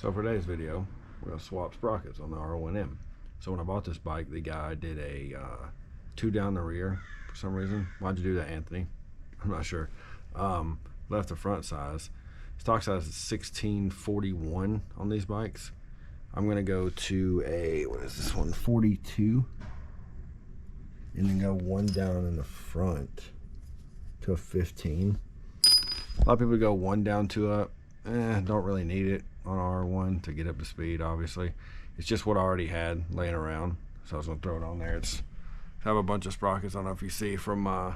So for today's video, we're going to swap sprockets on the R1M. So when I bought this bike, the guy did a 2 down the rear for some reason. Why'd you do that, Anthony? I'm not sure. Left the front size. Stock size is 1641 on these bikes. I'm going to go to a, what is this one, 42. And then go 1 down in the front to a 15. A lot of people go 1 down, 2 up. Don't really need it on R1 to get up to speed, obviously. It's just what I already had laying around, so I was going to throw it on there. It's have a bunch of sprockets. I don't know if you see from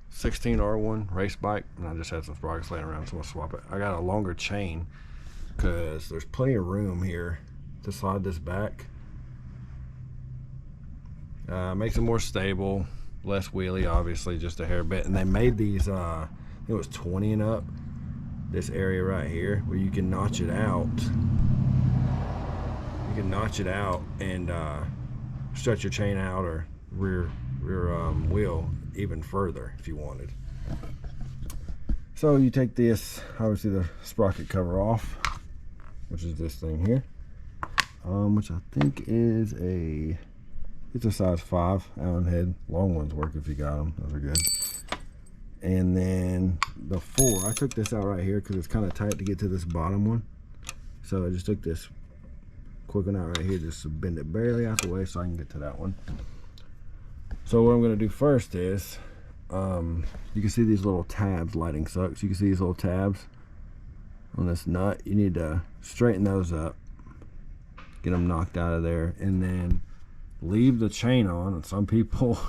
16 R1 race bike, and I just had some sprockets laying around, so I'm going to swap it. I got a longer chain because there's plenty of room here to slide this back. Makes it more stable, less wheelie, obviously, just a hair bit. And they made these, it was 20 and up. This area right here where you can notch it out. You can notch it out and stretch your chain out or rear wheel even further if you wanted. So you take this, obviously the sprocket cover off, which is this thing here, which I think is it's a size 5 Allen head. Long ones work if you got them. Those are good. And then the 4, I took this out right here because it's kind of tight to get to this bottom one. So I just took this quick one out right here just to bend it barely out the way so I can get to that one. So what I'm going to do first is, you can see these little tabs, lighting sucks. You can see these little tabs on this nut. You need to straighten those up, get them knocked out of there, and then leave the chain on. And some people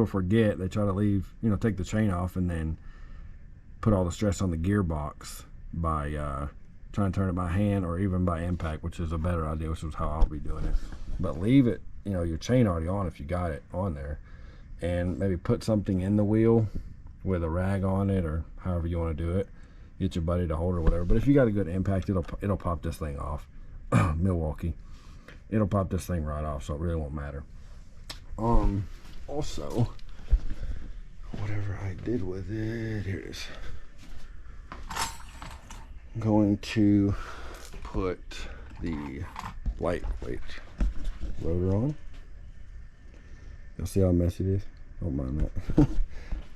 forget. They try to leave, take the chain off and then put all the stress on the gearbox by trying to turn it by hand or even by impact, which is a better idea, which is how I'll be doing it. But leave it, your chain already on if you got it on there, and maybe put something in the wheel with a rag on it or however you want to do it. Get your buddy to hold it or whatever. But if you got a good impact, it'll pop this thing off. Milwaukee, it'll pop this thing right off, so it really won't matter. Also, whatever I did with it, here it is. I'm going to put the lightweight rotor on. You'll see how messy it is. Don't mind that. I'm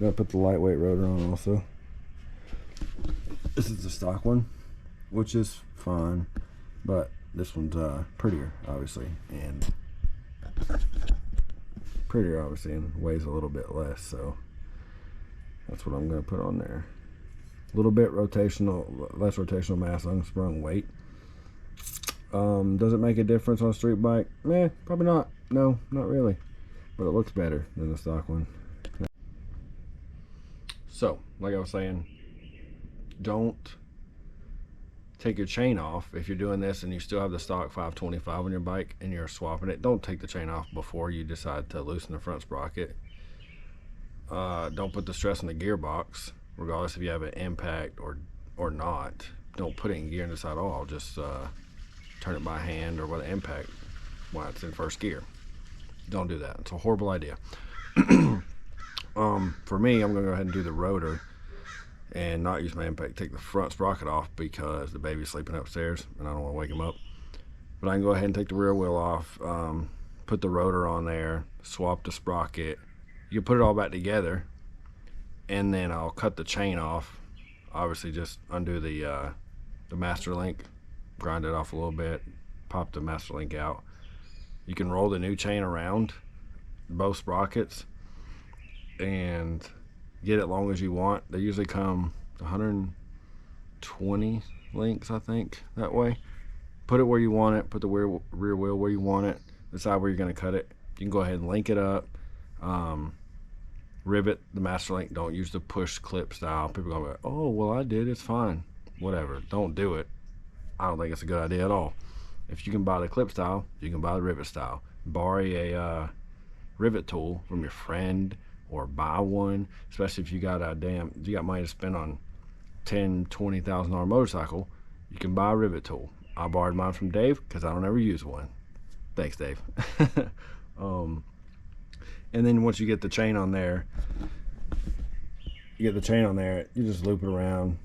gonna put the lightweight rotor on also. This is the stock one, which is fine, but this one's prettier, obviously, and weighs a little bit less, so that's what I'm going to put on there. A little bit less rotational mass, unsprung weight. Does it make a difference on a street bike? Probably not. No, not really, but it looks better than the stock one. So like I was saying, don't take your chain off if you're doing this and you still have the stock 525 on your bike and you're swapping it. Don't take the chain off before you decide to loosen the front sprocket. Don't put the stress on the gearbox, regardless if you have an impact or not. Don't put it in gear and decide, oh, I'll just turn it by hand or with an impact while it's in first gear. Don't do that. It's a horrible idea. For me, I'm gonna go ahead and do the rotor and not use my impact, take the front sprocket off because the baby's sleeping upstairs and I don't want to wake him up. But I can go ahead and take the rear wheel off, put the rotor on there, swap the sprocket. You can put it all back together, and then I'll cut the chain off. Obviously just undo the master link, grind it off a little bit, pop the master link out. You can roll the new chain around both sprockets and get it long as you want. They usually come 120 links, I think, that way. Put it where you want it, put the rear wheel where you want it, decide where you're going to cut it. You can go ahead and link it up, rivet the master link. Don't use the push clip style. People are going to be like, oh, well, I did, it's fine. Whatever, don't do it. I don't think it's a good idea at all. If you can buy the clip style, you can buy the rivet style. Borrow a rivet tool from your friend, or buy one, especially if you got money to spend on $10,000-$20,000 motorcycle. You can buy a rivet tool. I borrowed mine from Dave because I don't ever use one. Thanks, Dave. And then once you get the chain on there, you just loop it around,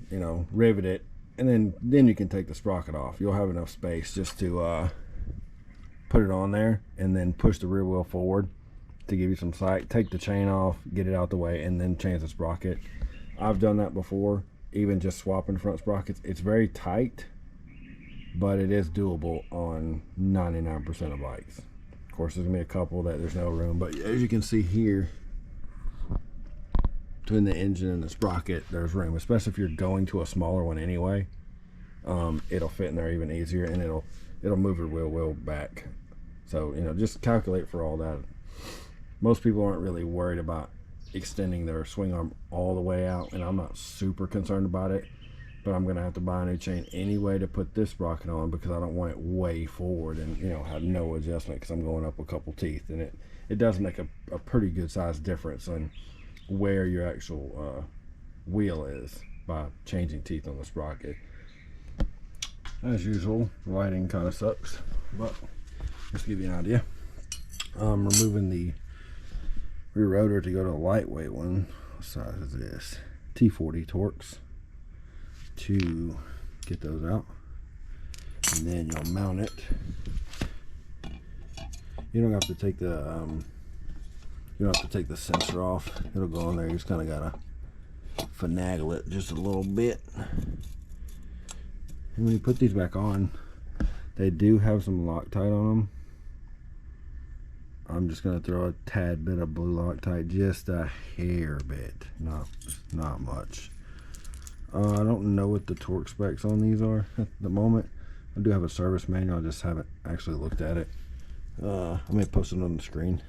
rivet it, and then you can take the sprocket off. You'll have enough space just to put it on there, and then push the rear wheel forward to give you some sight. Take the chain off, get it out the way, and then change the sprocket. I've done that before, even just swapping front sprockets. It's very tight, but it is doable on 99% of bikes. Of course, there's gonna be a couple that there's no room, but as you can see here, between the engine and the sprocket, there's room, especially if you're going to a smaller one anyway. It'll fit in there even easier, and it'll move your wheel well back. So, you know, just calculate for all that. Most people aren't really worried about extending their swing arm all the way out, and I'm not super concerned about it, but I'm gonna have to buy a new chain anyway to put this sprocket on, because I don't want it way forward and, you know, have no adjustment, because I'm going up a couple teeth, and it does make a pretty good size difference on where your actual wheel is by changing teeth on the sprocket. As usual, lighting kind of sucks, but just to give you an idea, I'm removing the rear rotor to go to a lightweight one. What size is this? T40 Torx, to get those out, and then you'll mount it. You don't have to take the sensor off. It'll go on there. You just kind of gotta finagle it just a little bit. And when you put these back on, they do have some Loctite on them. I'm just gonna throw a tad bit of blue Loctite, just a hair bit, not much. I don't know what the torque specs on these are at the moment. I do have a service manual, I just haven't actually looked at it. I may post it on the screen.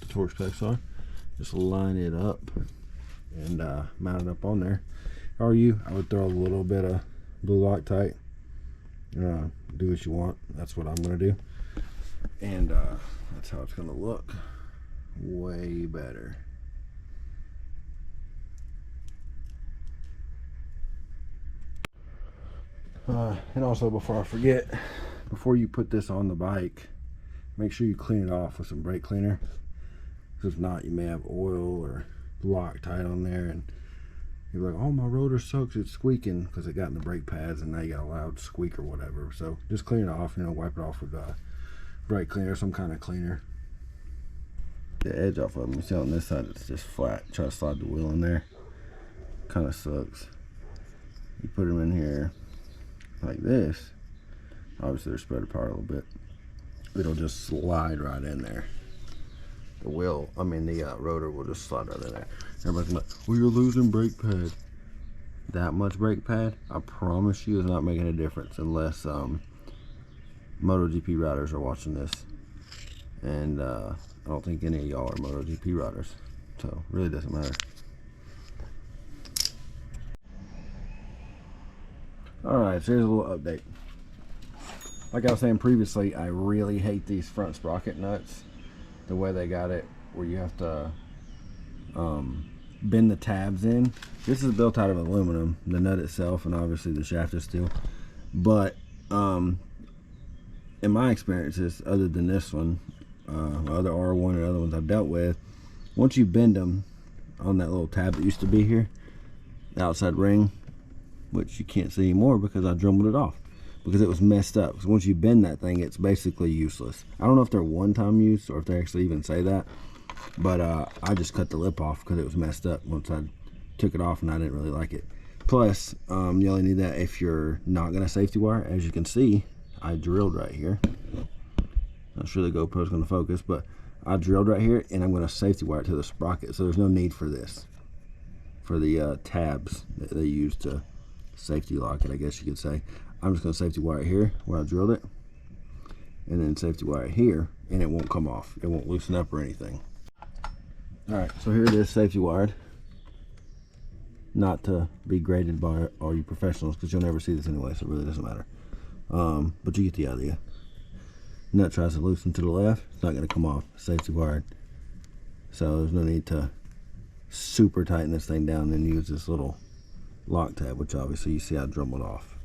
The torque specs are. Just line it up and mount it up on there. How are you? I would throw a little bit of blue Loctite. Do what you want. That's what I'm gonna do, and that's how it's gonna look. Way better. And also, before I forget, before you put this on the bike, make sure you clean it off with some brake cleaner. Because if not, you may have oil or Loctite on there, and you're like, oh, my rotor sucks, it's squeaking, because it got in the brake pads and now you got a loud squeak or whatever. So just clean it off, you know, wipe it off with brake cleaner, some kind of cleaner. The edge off of them, you see on this side it's just flat. Try to slide the wheel in there, kind of sucks. You put them in here like this, obviously they're spread apart a little bit, it'll just slide right in there. The rotor will just slide right in there. Everybody's like, well, you're losing brake pad. That much brake pad, I promise you, is not making a difference unless MotoGP riders are watching this. And I don't think any of y'all are MotoGP riders, so it really doesn't matter. Alright, so here's a little update. Like I was saying previously, I really hate these front sprocket nuts. The way they got it, where you have to bend the tabs in. This is built out of aluminum, the nut itself, and obviously the shaft is steel. But in my experiences, other than this one, other R1 and other ones I've dealt with, once you bend them on that little tab that used to be here, the outside ring, which you can't see anymore because I drummed it off because it was messed up. Because once you bend that thing, it's basically useless. I don't know if they're one-time use or if they actually even say that, but I just cut the lip off because it was messed up once I took it off, and I didn't really like it. Plus, you only need that if you're not going to safety wire. As you can see, I drilled right here. Not sure the GoPro's going to focus, but I drilled right here, and I'm going to safety wire it to the sprocket, so there's no need for this, for the tabs that they use to safety lock it, I guess you could say. I'm just going to safety wire it here where I drilled it, and then safety wire it here, and it won't come off. It won't loosen up or anything. Alright, so here it is, safety wired. Not to be graded by all you professionals, because you'll never see this anyway, so it really doesn't matter. But you get the idea. Nut tries to loosen to the left, it's not going to come off. Safety wired. So there's no need to super tighten this thing down and then use this little lock tab, which obviously you see I drummed off.